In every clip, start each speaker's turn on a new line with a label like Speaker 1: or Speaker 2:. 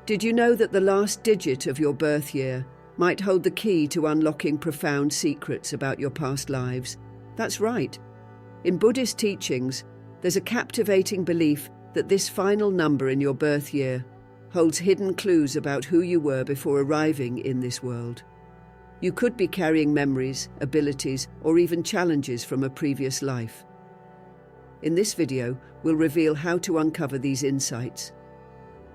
Speaker 1: Did you know that the last digit of your birth year might hold the key to unlocking profound secrets about your past lives? That's right. In Buddhist teachings, there's a captivating belief that this final number in your birth year holds hidden clues about who you were before arriving in this world. You could be carrying memories, abilities, or even challenges from a previous life. In this video, we'll reveal how to uncover these insights.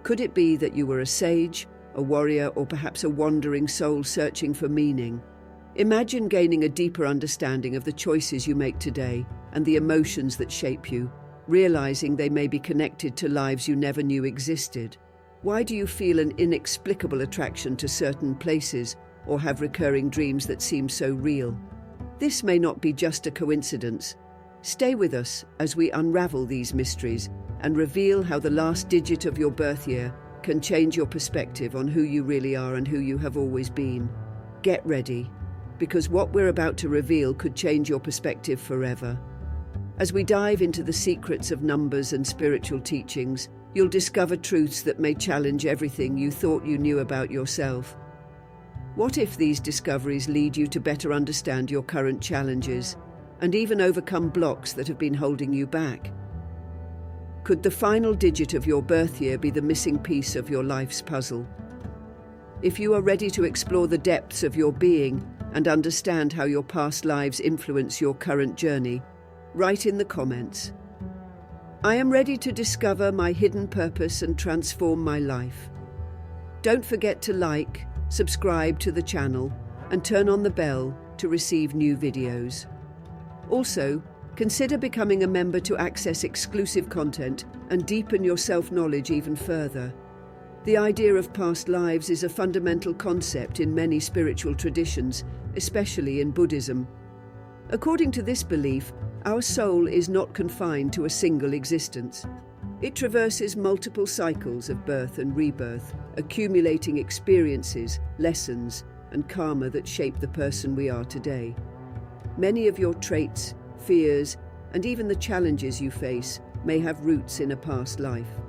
Speaker 1: Could it be that you were a sage, a warrior, or perhaps a wandering soul searching for meaning? Imagine gaining a deeper understanding of the choices you make today and the emotions that shape you, realizing they may be connected to lives you never knew existed. Why do you feel an inexplicable attraction to certain places or have recurring dreams that seem so real? This may not be just a coincidence. Stay with us as we unravel these mysteries and reveal how the last digit of your birth year can change your perspective on who you really are and who you have always been. Get ready, because what we're about to reveal could change your perspective forever. As we dive into the secrets of numbers and spiritual teachings, you'll discover truths that may challenge everything you thought you knew about yourself. What if these discoveries lead you to better understand your current challenges and even overcome blocks that have been holding you back? Could the final digit of your birth year be the missing piece of your life's puzzle? If you are ready to explore the depths of your being and understand how your past lives influence your current journey, write in the comments, "I am ready to discover my hidden purpose and transform my life." Don't forget to like, subscribe to the channel, and turn on the bell to receive new videos. Also, consider becoming a member to access exclusive content and deepen your self-knowledge even further. The idea of past lives is a fundamental concept in many spiritual traditions, especially in Buddhism. According to this belief, our soul is not confined to a single existence. It traverses multiple cycles of birth and rebirth, accumulating experiences, lessons, and karma that shape the person we are today. Many of your traits, fears, and even the challenges you face may have roots in a past life.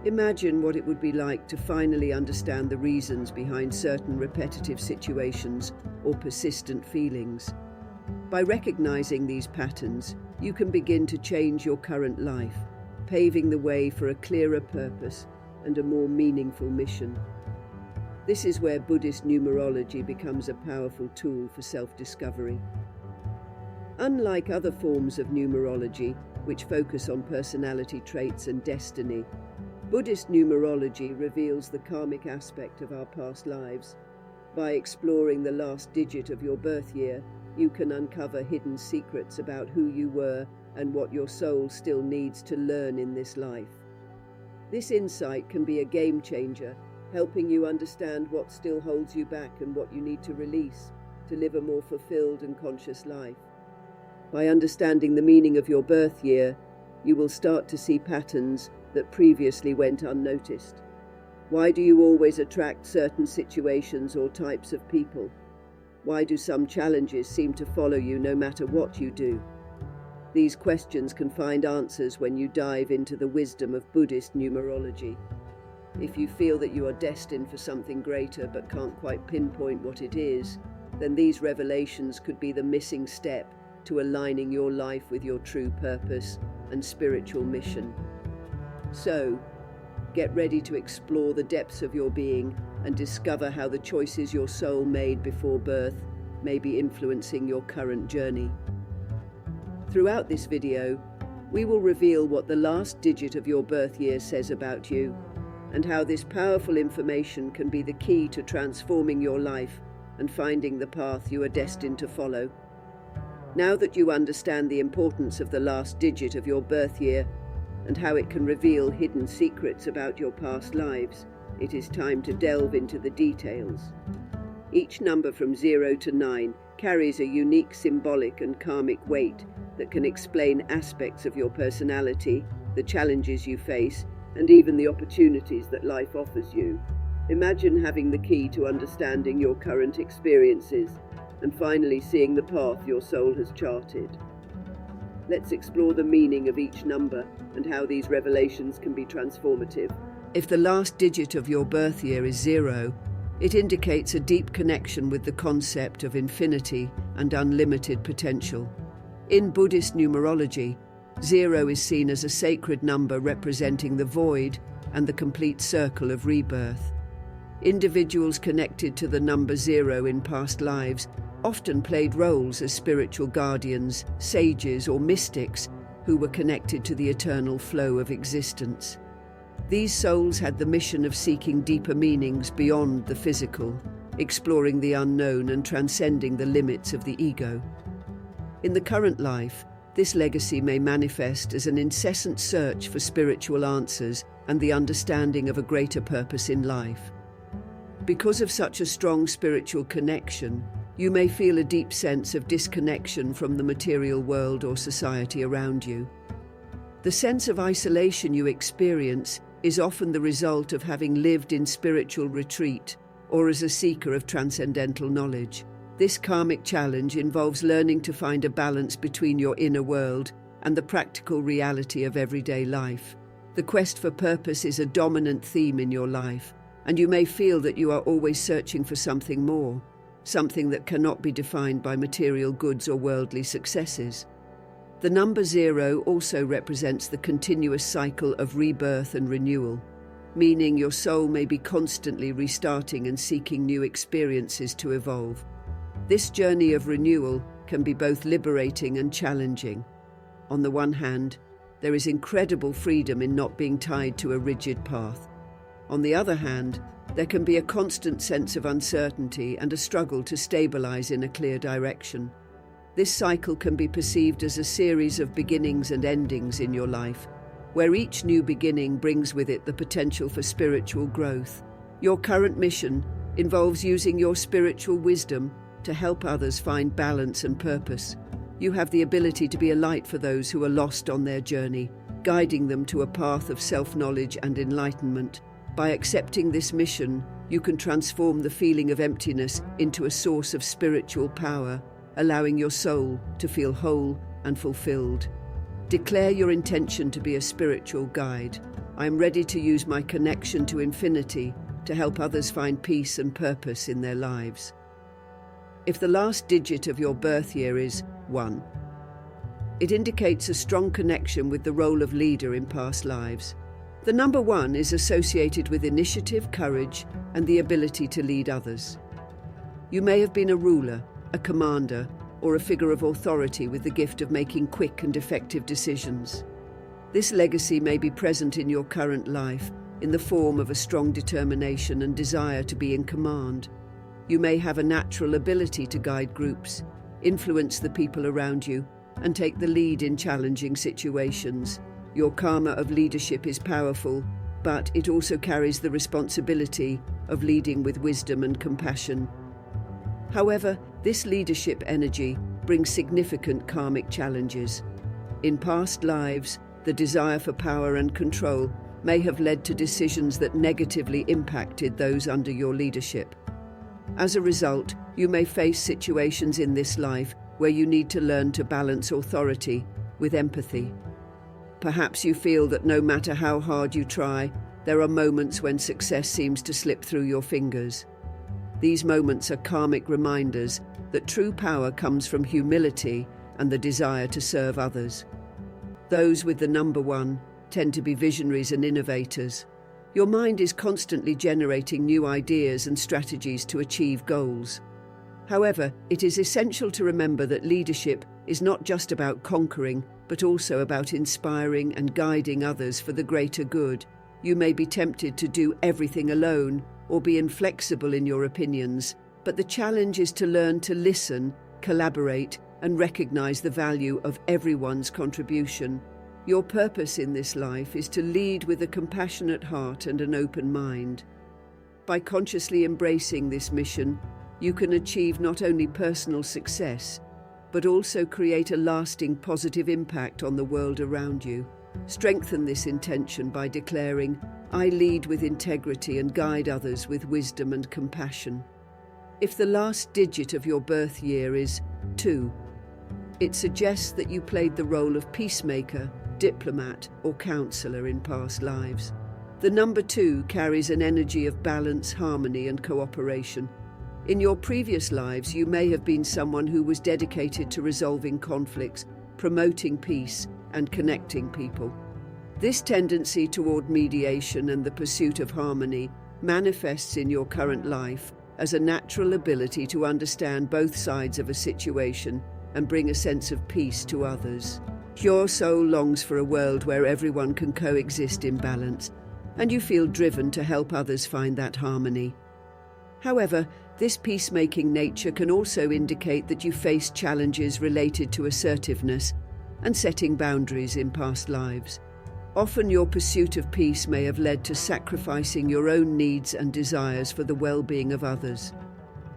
Speaker 1: Imagine what it would be like to finally understand the reasons behind certain repetitive situations or persistent feelings. By recognizing these patterns, you can begin to change your current life, paving the way for a clearer purpose and a more meaningful mission. This is where Buddhist numerology becomes a powerful tool for self-discovery. Unlike other forms of numerology, which focus on personality traits and destiny, Buddhist numerology reveals the karmic aspect of our past lives. By exploring the last digit of your birth year, you can uncover hidden secrets about who you were and what your soul still needs to learn in this life. This insight can be a game changer, helping you understand what still holds you back and what you need to release to live a more fulfilled and conscious life. By understanding the meaning of your birth year, you will start to see patterns that previously went unnoticed. Why do you always attract certain situations or types of people? Why do some challenges seem to follow you no matter what you do? These questions can find answers when you dive into the wisdom of Buddhist numerology. If you feel that you are destined for something greater but can't quite pinpoint what it is, then these revelations could be the missing step to aligning your life with your true purpose and spiritual mission. So, get ready to explore the depths of your being and discover how the choices your soul made before birth may be influencing your current journey. Throughout this video, we will reveal what the last digit of your birth year says about you and how this powerful information can be the key to transforming your life and finding the path you are destined to follow. Now that you understand the importance of the last digit of your birth year and how it can reveal hidden secrets about your past lives, it is time to delve into the details. Each number from 0 to 9 carries a unique symbolic and karmic weight that can explain aspects of your personality, the challenges you face, and even the opportunities that life offers you. Imagine having the key to understanding your current experiences and finally seeing the path your soul has charted. Let's explore the meaning of each number and how these revelations can be transformative. If the last digit of your birth year is 0, it indicates a deep connection with the concept of infinity and unlimited potential. In Buddhist numerology, 0 is seen as a sacred number representing the void and the complete circle of rebirth. Individuals connected to the number 0 in past lives often played roles as spiritual guardians, sages, or mystics who were connected to the eternal flow of existence. These souls had the mission of seeking deeper meanings beyond the physical, exploring the unknown and transcending the limits of the ego. In the current life, this legacy may manifest as an incessant search for spiritual answers and the understanding of a greater purpose in life. Because of such a strong spiritual connection, you may feel a deep sense of disconnection from the material world or society around you. The sense of isolation you experience is often the result of having lived in spiritual retreat or as a seeker of transcendental knowledge. This karmic challenge involves learning to find a balance between your inner world and the practical reality of everyday life. The quest for purpose is a dominant theme in your life, and you may feel that you are always searching for something more, something that cannot be defined by material goods or worldly successes. The number 0 also represents the continuous cycle of rebirth and renewal, meaning your soul may be constantly restarting and seeking new experiences to evolve. This journey of renewal can be both liberating and challenging. On the one hand, there is incredible freedom in not being tied to a rigid path. On the other hand, there can be a constant sense of uncertainty and a struggle to stabilize in a clear direction. This cycle can be perceived as a series of beginnings and endings in your life, where each new beginning brings with it the potential for spiritual growth. Your current mission involves using your spiritual wisdom to help others find balance and purpose. You have the ability to be a light for those who are lost on their journey, guiding them to a path of self-knowledge and enlightenment. By accepting this mission, you can transform the feeling of emptiness into a source of spiritual power, allowing your soul to feel whole and fulfilled. Declare your intention to be a spiritual guide. I am ready to use my connection to infinity to help others find peace and purpose in their lives. If the last digit of your birth year is 1, it indicates a strong connection with the role of leader in past lives. The number 1 is associated with initiative, courage, and the ability to lead others. You may have been a ruler, a commander, or a figure of authority with the gift of making quick and effective decisions. This legacy may be present in your current life in the form of a strong determination and desire to be in command. You may have a natural ability to guide groups, influence the people around you, and take the lead in challenging situations. Your karma of leadership is powerful, but it also carries the responsibility of leading with wisdom and compassion. However, this leadership energy brings significant karmic challenges. In past lives, the desire for power and control may have led to decisions that negatively impacted those under your leadership. As a result, you may face situations in this life where you need to learn to balance authority with empathy. Perhaps you feel that no matter how hard you try, there are moments when success seems to slip through your fingers. These moments are karmic reminders that true power comes from humility and the desire to serve others. Those with the number 1 tend to be visionaries and innovators. Your mind is constantly generating new ideas and strategies to achieve goals. However, it is essential to remember that leadership is not just about conquering, but also about inspiring and guiding others for the greater good. You may be tempted to do everything alone or be inflexible in your opinions, but the challenge is to learn to listen, collaborate, and recognize the value of everyone's contribution. Your purpose in this life is to lead with a compassionate heart and an open mind. By consciously embracing this mission, you can achieve not only personal success, but also create a lasting positive impact on the world around you. Strengthen this intention by declaring, "I lead with integrity and guide others with wisdom and compassion." If the last digit of your birth year is 2, it suggests that you played the role of peacemaker, diplomat, or counselor in past lives. The number 2 carries an energy of balance, harmony, and cooperation. In your previous lives, you may have been someone who was dedicated to resolving conflicts, promoting peace, and connecting people. This tendency toward mediation and the pursuit of harmony manifests in your current life as a natural ability to understand both sides of a situation and bring a sense of peace to others. Your soul longs for a world where everyone can coexist in balance, and you feel driven to help others find that harmony. However, this peacemaking nature can also indicate that you face challenges related to assertiveness and setting boundaries in past lives. Often your pursuit of peace may have led to sacrificing your own needs and desires for the well-being of others.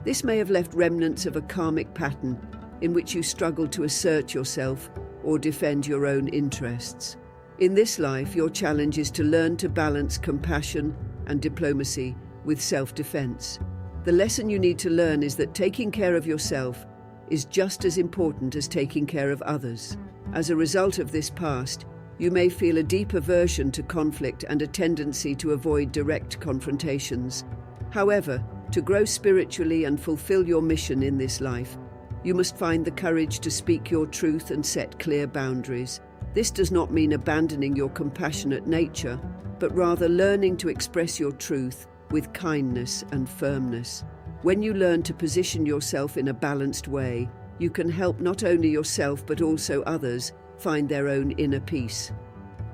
Speaker 1: This may have left remnants of a karmic pattern in which you struggle to assert yourself or defend your own interests. In this life, your challenge is to learn to balance compassion and diplomacy with self-defense. The lesson you need to learn is that taking care of yourself is just as important as taking care of others. As a result of this past, you may feel a deep aversion to conflict and a tendency to avoid direct confrontations. However, to grow spiritually and fulfill your mission in this life, you must find the courage to speak your truth and set clear boundaries. This does not mean abandoning your compassionate nature, but rather learning to express your truth with kindness and firmness. When you learn to position yourself in a balanced way, you can help not only yourself but also others find their own inner peace.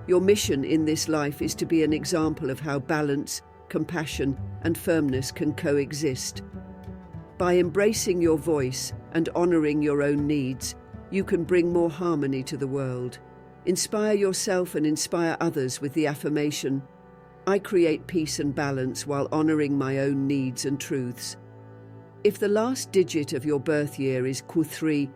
Speaker 1: Your mission in this life is to be an example of how balance, compassion, and firmness can coexist. By embracing your voice and honoring your own needs, you can bring more harmony to the world. Inspire yourself and inspire others with the affirmation, "I create peace and balance while honoring my own needs and truths." If the last digit of your birth year is Q3,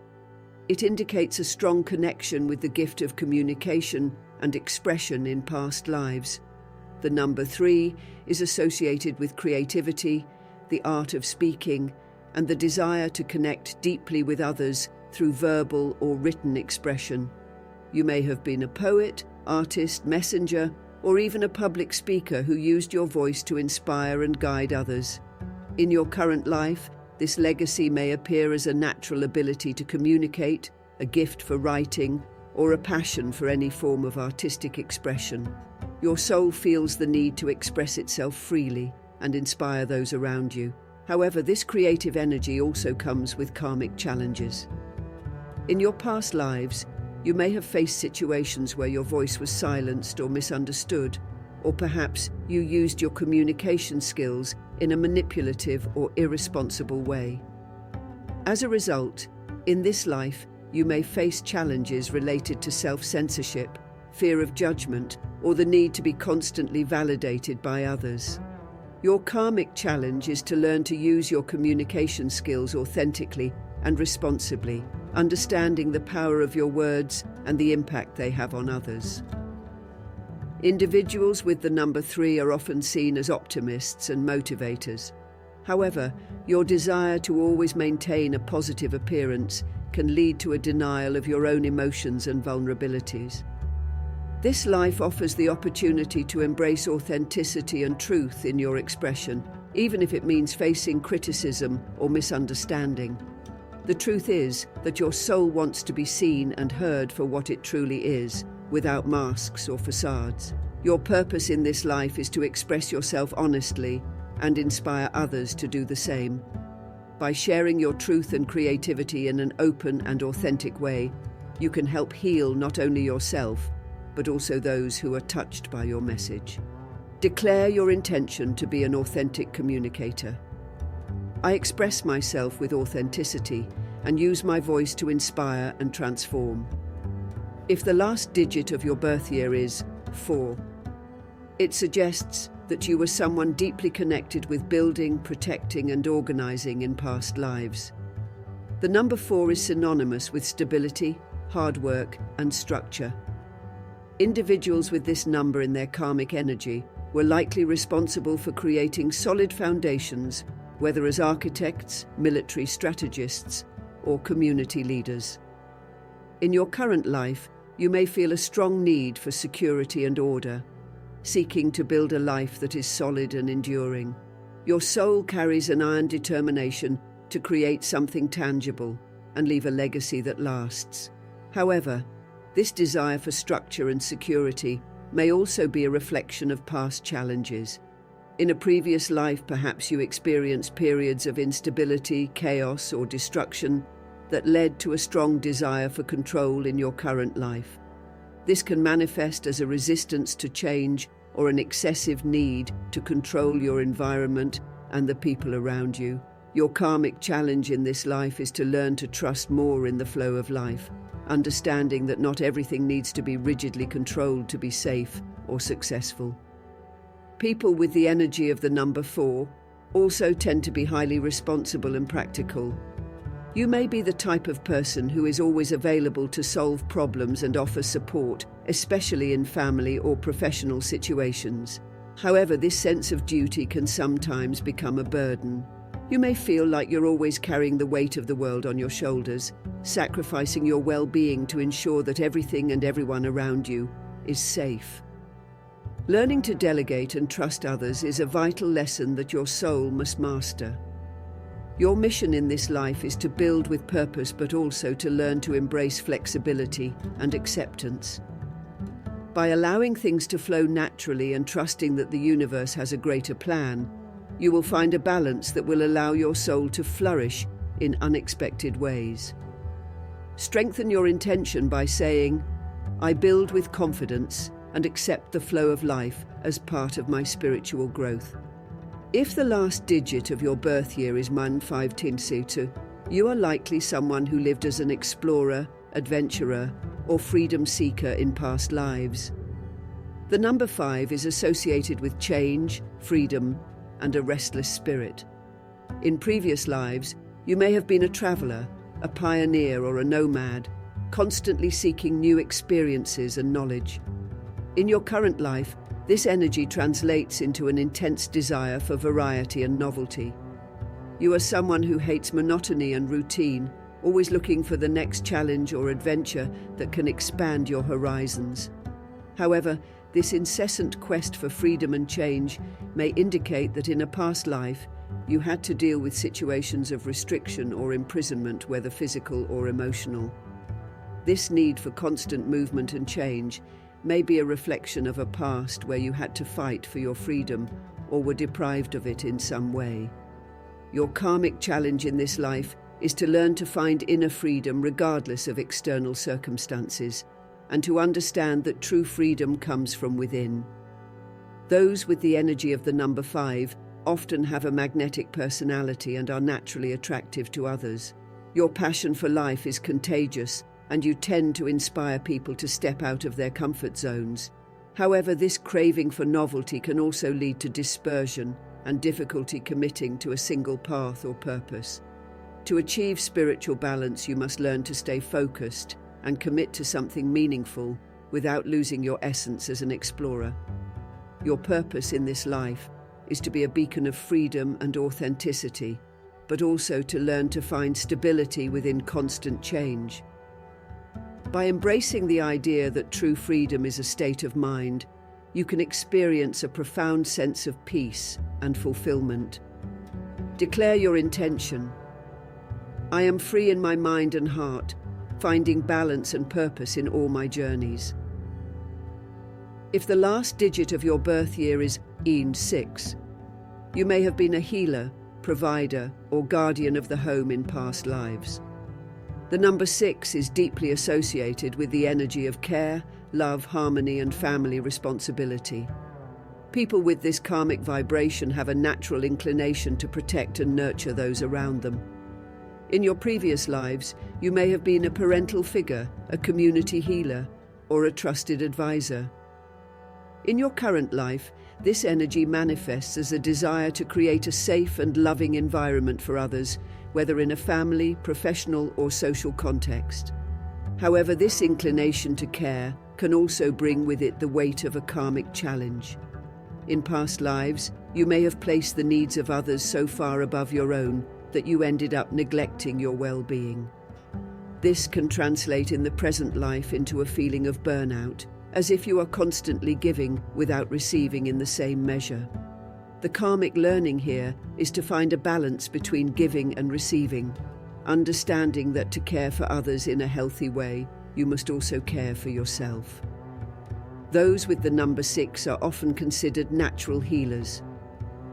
Speaker 1: it indicates a strong connection with the gift of communication and expression in past lives. The number 3 is associated with creativity, the art of speaking, and the desire to connect deeply with others through verbal or written expression. You may have been a poet, artist, messenger, or even a public speaker who used your voice to inspire and guide others. In your current life, this legacy may appear as a natural ability to communicate, a gift for writing, or a passion for any form of artistic expression. Your soul feels the need to express itself freely and inspire those around you. However, this creative energy also comes with karmic challenges. In your past lives, you may have faced situations where your voice was silenced or misunderstood, or perhaps you used your communication skills in a manipulative or irresponsible way. As a result, in this life, you may face challenges related to self-censorship, fear of judgment, or the need to be constantly validated by others. Your karmic challenge is to learn to use your communication skills authentically and responsibly, understanding the power of your words and the impact they have on others. Individuals with the number 3 are often seen as optimists and motivators. However, your desire to always maintain a positive appearance can lead to a denial of your own emotions and vulnerabilities. This life offers the opportunity to embrace authenticity and truth in your expression, even if it means facing criticism or misunderstanding. The truth is that your soul wants to be seen and heard for what it truly is, without masks or facades. Your purpose in this life is to express yourself honestly and inspire others to do the same. By sharing your truth and creativity in an open and authentic way, you can help heal not only yourself, but also those who are touched by your message. Declare your intention to be an authentic communicator. I express myself with authenticity and use my voice to inspire and transform. If the last digit of your birth year is 4, it suggests that you were someone deeply connected with building, protecting, and organizing in past lives. The number 4 is synonymous with stability, hard work, and structure. Individuals with this number in their karmic energy were likely responsible for creating solid foundations, whether as architects, military strategists, or community leaders. In your current life, you may feel a strong need for security and order. seeking to build a life that is solid and enduring. Your soul carries an iron determination to create something tangible and leave a legacy that lasts. However, this desire for structure and security may also be a reflection of past challenges. In a previous life, perhaps you experienced periods of instability, chaos, or destruction that led to a strong desire for control in your current life. This can manifest as a resistance to change or an excessive need to control your environment and the people around you. Your karmic challenge in this life is to learn to trust more in the flow of life, understanding that not everything needs to be rigidly controlled to be safe or successful. People with the energy of the number 4 also tend to be highly responsible and practical. You may be the type of person who is always available to solve problems and offer support, especially in family or professional situations. However, this sense of duty can sometimes become a burden. You may feel like you're always carrying the weight of the world on your shoulders, sacrificing your well-being to ensure that everything and everyone around you is safe. Learning to delegate and trust others is a vital lesson that your soul must master. Your mission in this life is to build with purpose, but also to learn to embrace flexibility and acceptance. By allowing things to flow naturally and trusting that the universe has a greater plan, you will find a balance that will allow your soul to flourish in unexpected ways. Strengthen your intention by saying, "I build with confidence and accept the flow of life as part of my spiritual growth." If the last digit of your birth year is 15 you are likely someone who lived as an explorer, adventurer, or freedom seeker in past lives. The number 5 is associated with change, freedom, and a restless spirit. In previous lives, you may have been a traveler, a pioneer, or a nomad, constantly seeking new experiences and knowledge. In your current life, this energy translates into an intense desire for variety and novelty. You are someone who hates monotony and routine, always looking for the next challenge or adventure that can expand your horizons. However, this incessant quest for freedom and change may indicate that in a past life, you had to deal with situations of restriction or imprisonment, whether physical or emotional. This need for constant movement and change may be a reflection of a past where you had to fight for your freedom or were deprived of it in some way. Your karmic challenge in this life is to learn to find inner freedom regardless of external circumstances, and to understand that true freedom comes from within. Those with the energy of the number 5 often have a magnetic personality and are naturally attractive to others. Your passion for life is contagious, and you tend to inspire people to step out of their comfort zones. However, this craving for novelty can also lead to dispersion and difficulty committing to a single path or purpose. To achieve spiritual balance, you must learn to stay focused and commit to something meaningful without losing your essence as an explorer. Your purpose in this life is to be a beacon of freedom and authenticity, but also to learn to find stability within constant change. By embracing the idea that true freedom is a state of mind, you can experience a profound sense of peace and fulfillment. Declare your intention. I am free in my mind and heart, finding balance and purpose in all my journeys. If the last digit of your birth year is 6, you may have been a healer, provider, or guardian of the home in past lives. The number 6 is deeply associated with the energy of care, love, harmony, and family responsibility. People with this karmic vibration have a natural inclination to protect and nurture those around them. In your previous lives, you may have been a parental figure, a community healer, or a trusted advisor. In your current life, this energy manifests as a desire to create a safe and loving environment for others, whether in a family, professional, or social context. However, this inclination to care can also bring with it the weight of a karmic challenge. In past lives, you may have placed the needs of others so far above your own that you ended up neglecting your well-being. This can translate in the present life into a feeling of burnout, as if you are constantly giving without receiving in the same measure. The karmic learning here is to find a balance between giving and receiving, understanding that to care for others in a healthy way, you must also care for yourself. Those with the number 6 are often considered natural healers.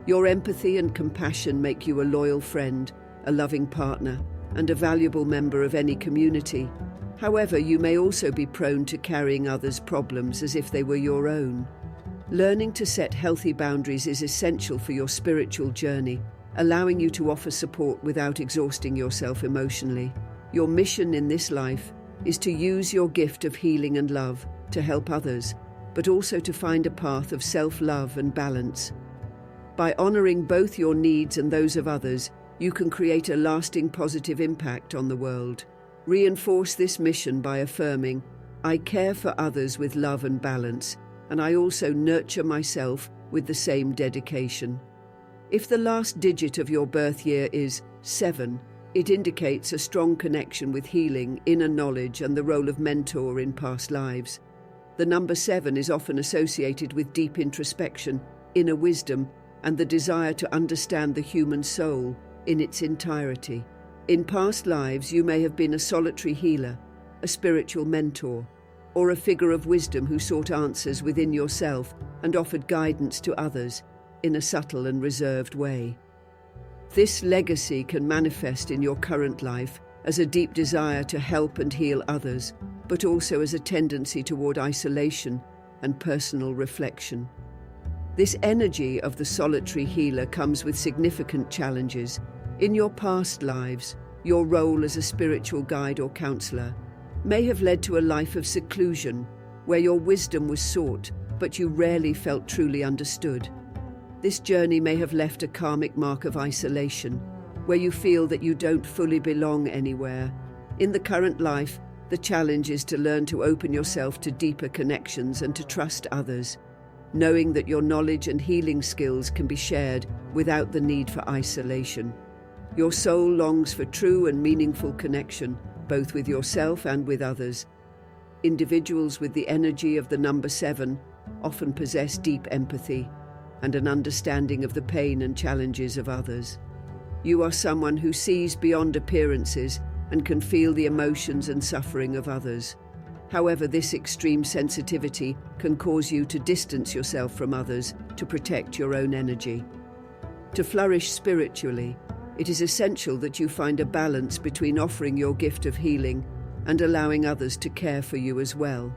Speaker 1: Your empathy and compassion make you a loyal friend, a loving partner, and a valuable member of any community. However, you may also be prone to carrying others' problems as if they were your own. Learning to set healthy boundaries is essential for your spiritual journey, allowing you to offer support without exhausting yourself emotionally. Your mission in this life is to use your gift of healing and love to help others, but also to find a path of self-love and balance. By honoring both your needs and those of others, you can create a lasting positive impact on the world. Reinforce this mission by affirming, "I care for others with love and balance, and I also nurture myself with the same dedication." If the last digit of your birth year is 7, it indicates a strong connection with healing, inner knowledge, and the role of mentor in past lives. The number 7 is often associated with deep introspection, inner wisdom, and the desire to understand the human soul in its entirety. In past lives, you may have been a solitary healer, a spiritual mentor, or a figure of wisdom who sought answers within yourself and offered guidance to others in a subtle and reserved way. This legacy can manifest in your current life as a deep desire to help and heal others, but also as a tendency toward isolation and personal reflection. This energy of the solitary healer comes with significant challenges. In your past lives, your role as a spiritual guide or counselor may have led to a life of seclusion, where your wisdom was sought, but you rarely felt truly understood. This journey may have left a karmic mark of isolation, where you feel that you don't fully belong anywhere. In the current life, the challenge is to learn to open yourself to deeper connections and to trust others, knowing that your knowledge and healing skills can be shared without the need for isolation. Your soul longs for true and meaningful connection, both with yourself and with others. Individuals with the energy of the number 7 often possess deep empathy and an understanding of the pain and challenges of others. You are someone who sees beyond appearances and can feel the emotions and suffering of others. However, this extreme sensitivity can cause you to distance yourself from others to protect your own energy. To flourish spiritually, it is essential that you find a balance between offering your gift of healing and allowing others to care for you as well.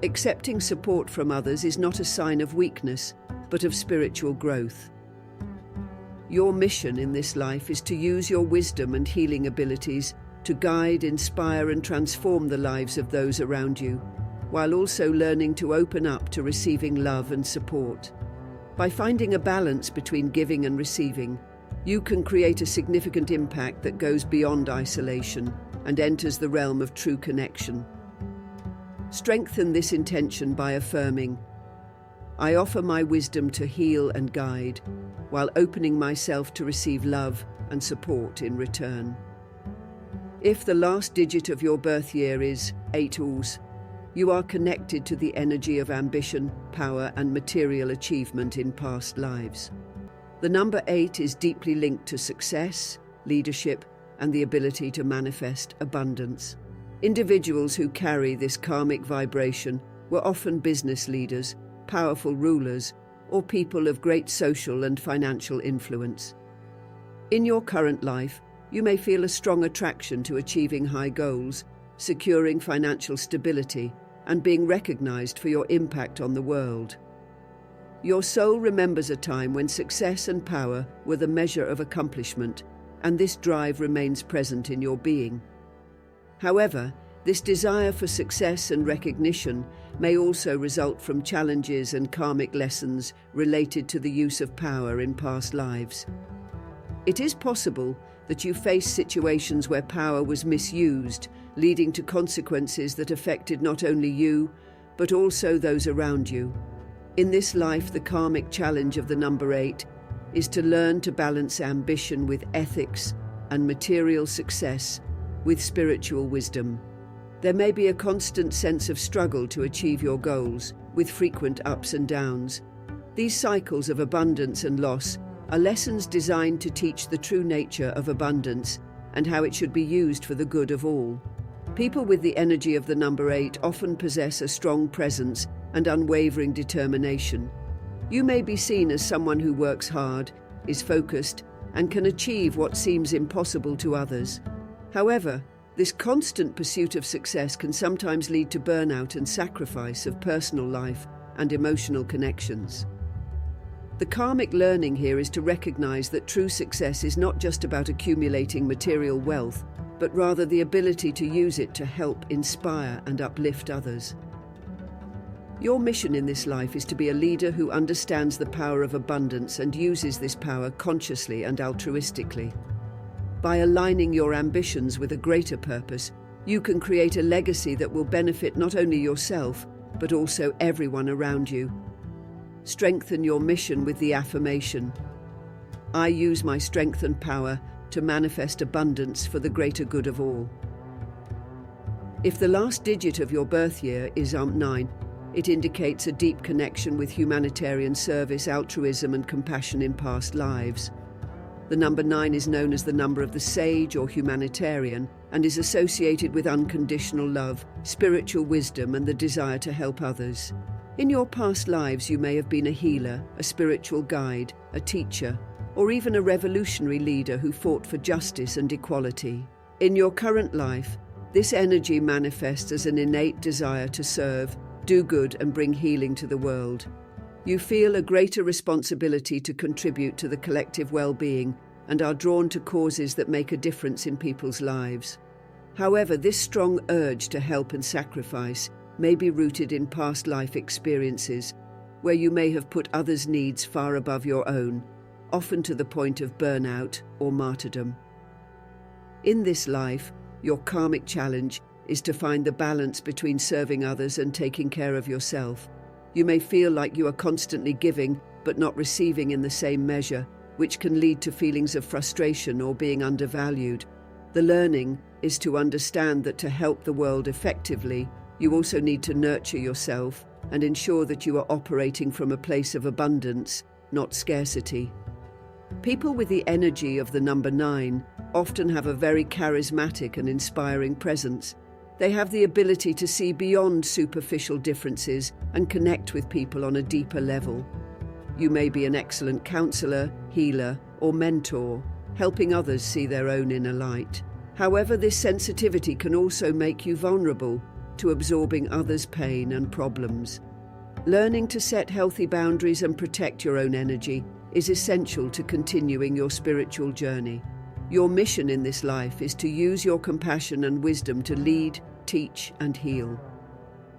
Speaker 1: Accepting support from others is not a sign of weakness, but of spiritual growth. Your mission in this life is to use your wisdom and healing abilities to guide, inspire, and transform the lives of those around you, while also learning to open up to receiving love and support. By finding a balance between giving and receiving, you can create a significant impact that goes beyond isolation and enters the realm of true connection. Strengthen this intention by affirming, "I offer my wisdom to heal and guide, while opening myself to receive love and support in return." If the last digit of your birth year is 8, you are connected to the energy of ambition, power, and material achievement in past lives. The number 8 is deeply linked to success, leadership, and the ability to manifest abundance. Individuals who carry this karmic vibration were often business leaders, powerful rulers, or people of great social and financial influence. In your current life, you may feel a strong attraction to achieving high goals, securing financial stability, and being recognized for your impact on the world. Your soul remembers a time when success and power were the measure of accomplishment, and this drive remains present in your being. However, this desire for success and recognition may also result from challenges and karmic lessons related to the use of power in past lives. It is possible that you face situations where power was misused, leading to consequences that affected not only you, but also those around you. In this life, the karmic challenge of the number 8 is to learn to balance ambition with ethics and material success with spiritual wisdom. There may be a constant sense of struggle to achieve your goals, with frequent ups and downs. These cycles of abundance and loss are lessons designed to teach the true nature of abundance and how it should be used for the good of all. People with the energy of the number 8 often possess a strong presence and unwavering determination. You may be seen as someone who works hard, is focused, and can achieve what seems impossible to others. However, this constant pursuit of success can sometimes lead to burnout and sacrifice of personal life and emotional connections. The karmic learning here is to recognize that true success is not just about accumulating material wealth, but rather the ability to use it to help, inspire, and uplift others. Your mission in this life is to be a leader who understands the power of abundance and uses this power consciously and altruistically. By aligning your ambitions with a greater purpose, you can create a legacy that will benefit not only yourself, but also everyone around you. Strengthen your mission with the affirmation, "I use my strength and power to manifest abundance for the greater good of all." If the last digit of your birth year is 9, it indicates a deep connection with humanitarian service, altruism, and compassion in past lives. The number 9 is known as the number of the sage or humanitarian and is associated with unconditional love, spiritual wisdom, and the desire to help others. In your past lives, you may have been a healer, a spiritual guide, a teacher, or even a revolutionary leader who fought for justice and equality. In your current life, this energy manifests as an innate desire to serve, do good, and bring healing to the world. You feel a greater responsibility to contribute to the collective well-being and are drawn to causes that make a difference in people's lives. However, this strong urge to help and sacrifice may be rooted in past life experiences, where you may have put others' needs far above your own, often to the point of burnout or martyrdom. In this life, your karmic challenge is to find the balance between serving others and taking care of yourself. You may feel like you are constantly giving but not receiving in the same measure, which can lead to feelings of frustration or being undervalued. The learning is to understand that to help the world effectively, you also need to nurture yourself and ensure that you are operating from a place of abundance, not scarcity. People with the energy of the number 9 often have a very charismatic and inspiring presence. They have the ability to see beyond superficial differences and connect with people on a deeper level. You may be an excellent counselor, healer, or mentor, helping others see their own inner light. However, this sensitivity can also make you vulnerable to absorbing others' pain and problems. Learning to set healthy boundaries and protect your own energy is essential to continuing your spiritual journey. Your mission in this life is to use your compassion and wisdom to lead, teach, and heal.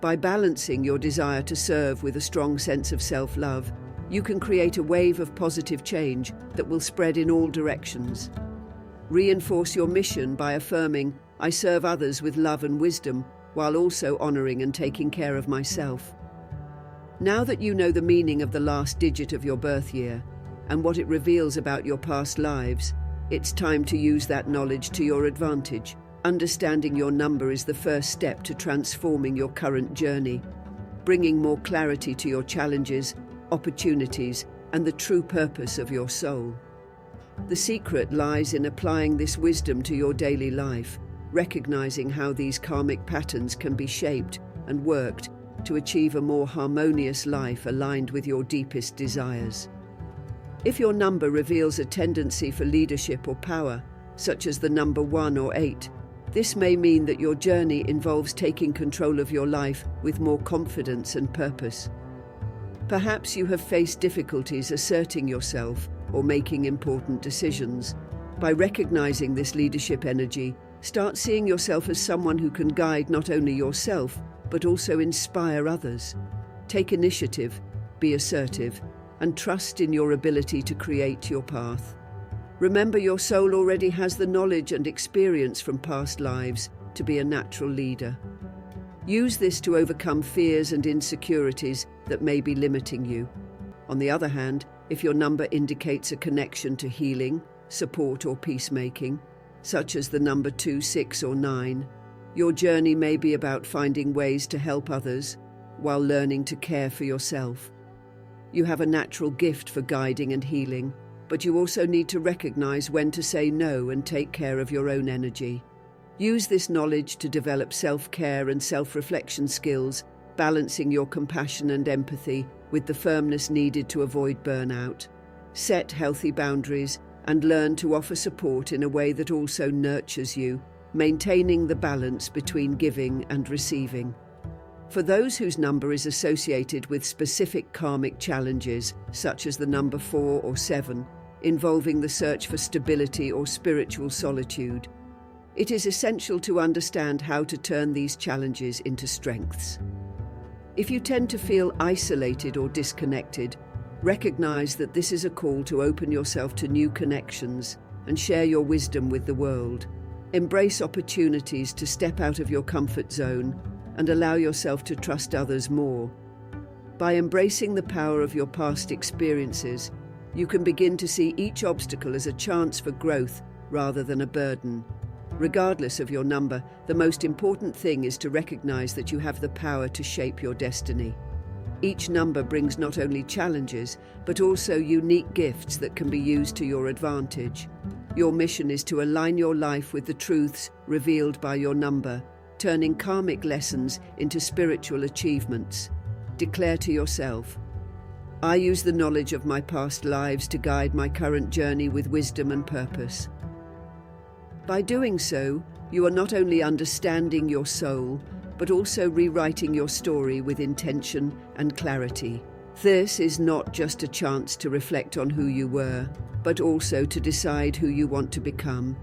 Speaker 1: By balancing your desire to serve with a strong sense of self-love, you can create a wave of positive change that will spread in all directions. Reinforce your mission by affirming, "I serve others with love and wisdom, while also honoring and taking care of myself." Now that you know the meaning of the last digit of your birth year and what it reveals about your past lives, it's time to use that knowledge to your advantage. Understanding your number is the first step to transforming your current journey, bringing more clarity to your challenges, opportunities, and the true purpose of your soul. The secret lies in applying this wisdom to your daily life, recognizing how these karmic patterns can be shaped and worked to achieve a more harmonious life aligned with your deepest desires. If your number reveals a tendency for leadership or power, such as the number 1 or 8, this may mean that your journey involves taking control of your life with more confidence and purpose. Perhaps you have faced difficulties asserting yourself or making important decisions. By recognizing this leadership energy, start seeing yourself as someone who can guide not only yourself, but also inspire others. Take initiative, be assertive, and trust in your ability to create your path. Remember, your soul already has the knowledge and experience from past lives to be a natural leader. Use this to overcome fears and insecurities that may be limiting you. On the other hand, if your number indicates a connection to healing, support, or peacemaking, such as the number 2, 6, or 9, Your journey may be about finding ways to help others while learning to care for yourself. You have a natural gift for guiding and healing, but you also need to recognize when to say no and take care of your own energy. Use this knowledge to develop self-care and self-reflection skills, balancing your compassion and empathy with the firmness needed to avoid burnout. Set healthy boundaries and learn to offer support in a way that also nurtures you, maintaining the balance between giving and receiving. For those whose number is associated with specific karmic challenges, such as the number 4 or 7, involving the search for stability or spiritual solitude, it is essential to understand how to turn these challenges into strengths. If you tend to feel isolated or disconnected, recognize that this is a call to open yourself to new connections and share your wisdom with the world. Embrace opportunities to step out of your comfort zone and allow yourself to trust others more. By embracing the power of your past experiences, you can begin to see each obstacle as a chance for growth rather than a burden. Regardless of your number, the most important thing is to recognize that you have the power to shape your destiny. Each number brings not only challenges, but also unique gifts that can be used to your advantage. Your mission is to align your life with the truths revealed by your number, turning karmic lessons into spiritual achievements. Declare to yourself, I use the knowledge of my past lives to guide my current journey with wisdom and purpose. By doing so, you are not only understanding your soul, but also rewriting your story with intention and clarity. This is not just a chance to reflect on who you were, but also to decide who you want to become.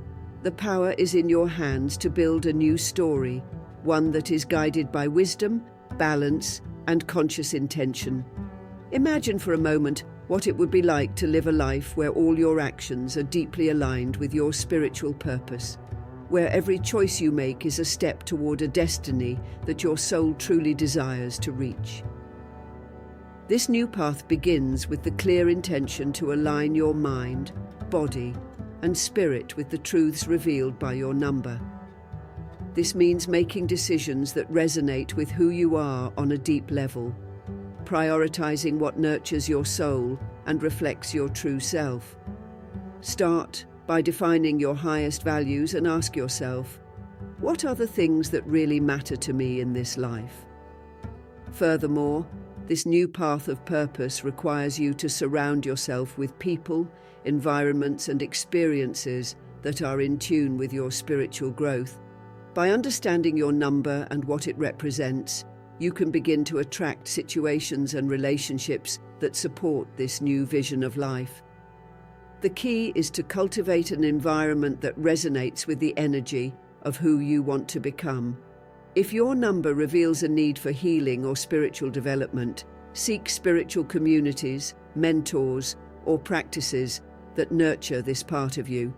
Speaker 1: The power is in your hands to build a new story, one that is guided by wisdom, balance, and conscious intention. Imagine for a moment what it would be like to live a life where all your actions are deeply aligned with your spiritual purpose, where every choice you make is a step toward a destiny that your soul truly desires to reach. This new path begins with the clear intention to align your mind, body, and spirit with the truths revealed by your number. This means making decisions that resonate with who you are on a deep level, prioritizing what nurtures your soul and reflects your true self. Start by defining your highest values and ask yourself, what are the things that really matter to me in this life? Furthermore, this new path of purpose requires you to surround yourself with people, environments, and experiences that are in tune with your spiritual growth. By understanding your number and what it represents, you can begin to attract situations and relationships that support this new vision of life. The key is to cultivate an environment that resonates with the energy of who you want to become. If your number reveals a need for healing or spiritual development, seek spiritual communities, mentors, or practices that nurture this part of you.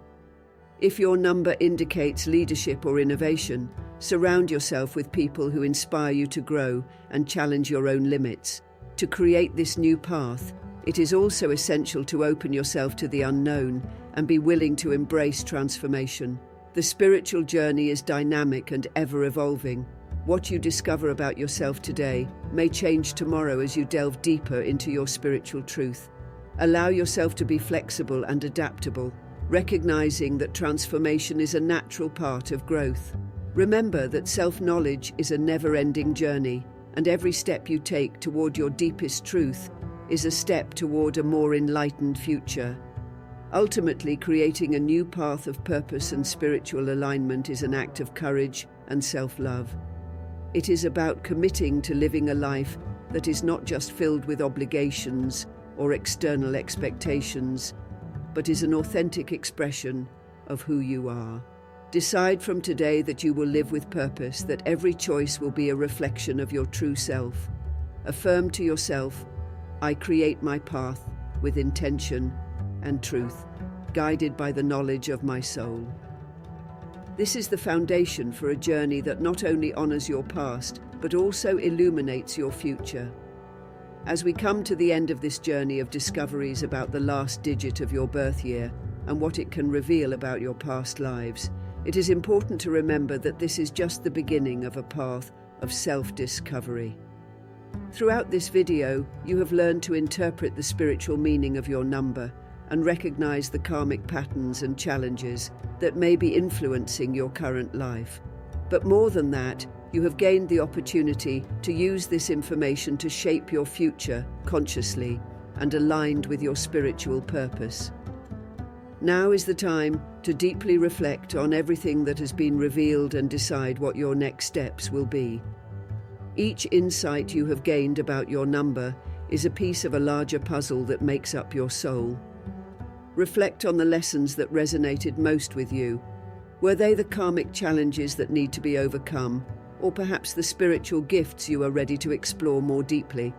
Speaker 1: If your number indicates leadership or innovation, surround yourself with people who inspire you to grow and challenge your own limits. To create this new path, it is also essential to open yourself to the unknown and be willing to embrace transformation. The spiritual journey is dynamic and ever-evolving. What you discover about yourself today may change tomorrow as you delve deeper into your spiritual truth. Allow yourself to be flexible and adaptable, recognizing that transformation is a natural part of growth. Remember that self-knowledge is a never-ending journey, and every step you take toward your deepest truth is a step toward a more enlightened future. Ultimately, creating a new path of purpose and spiritual alignment is an act of courage and self-love. It is about committing to living a life that is not just filled with obligations or external expectations, but is an authentic expression of who you are. Decide from today that you will live with purpose, that every choice will be a reflection of your true self. Affirm to yourself, I create my path with intention and truth, guided by the knowledge of my soul. This is the foundation for a journey that not only honors your past, but also illuminates your future. As we come to the end of this journey of discoveries about the last digit of your birth year and what it can reveal about your past lives, it is important to remember that this is just the beginning of a path of self-discovery. Throughout this video, you have learned to interpret the spiritual meaning of your number and recognize the karmic patterns and challenges that may be influencing your current life. But more than that, you have gained the opportunity to use this information to shape your future consciously and aligned with your spiritual purpose. Now is the time to deeply reflect on everything that has been revealed and decide what your next steps will be. Each insight you have gained about your number is a piece of a larger puzzle that makes up your soul. Reflect on the lessons that resonated most with you. Were they the karmic challenges that need to be overcome, or perhaps the spiritual gifts you are ready to explore more deeply?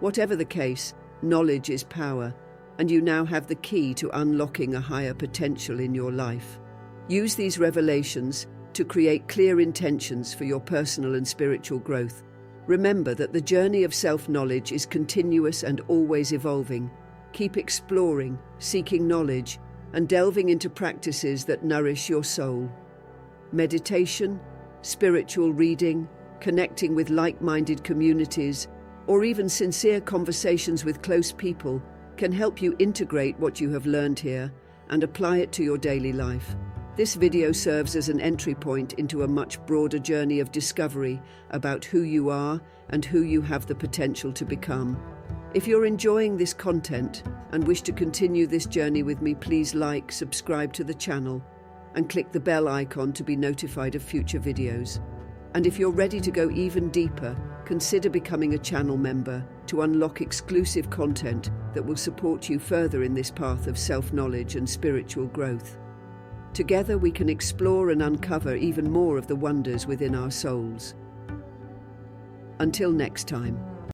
Speaker 1: Whatever the case, knowledge is power, and you now have the key to unlocking a higher potential in your life. Use these revelations to create clear intentions for your personal and spiritual growth. Remember that the journey of self-knowledge is continuous and always evolving. Keep exploring, seeking knowledge, and delving into practices that nourish your soul. Meditation, spiritual reading, connecting with like-minded communities, or even sincere conversations with close people can help you integrate what you have learned here and apply it to your daily life. This video serves as an entry point into a much broader journey of discovery about who you are and who you have the potential to become. If you're enjoying this content and wish to continue this journey with me, please like, subscribe to the channel, and click the bell icon to be notified of future videos. And if you're ready to go even deeper, consider becoming a channel member to unlock exclusive content that will support you further in this path of self-knowledge and spiritual growth. Together we can explore and uncover even more of the wonders within our souls. Until next time.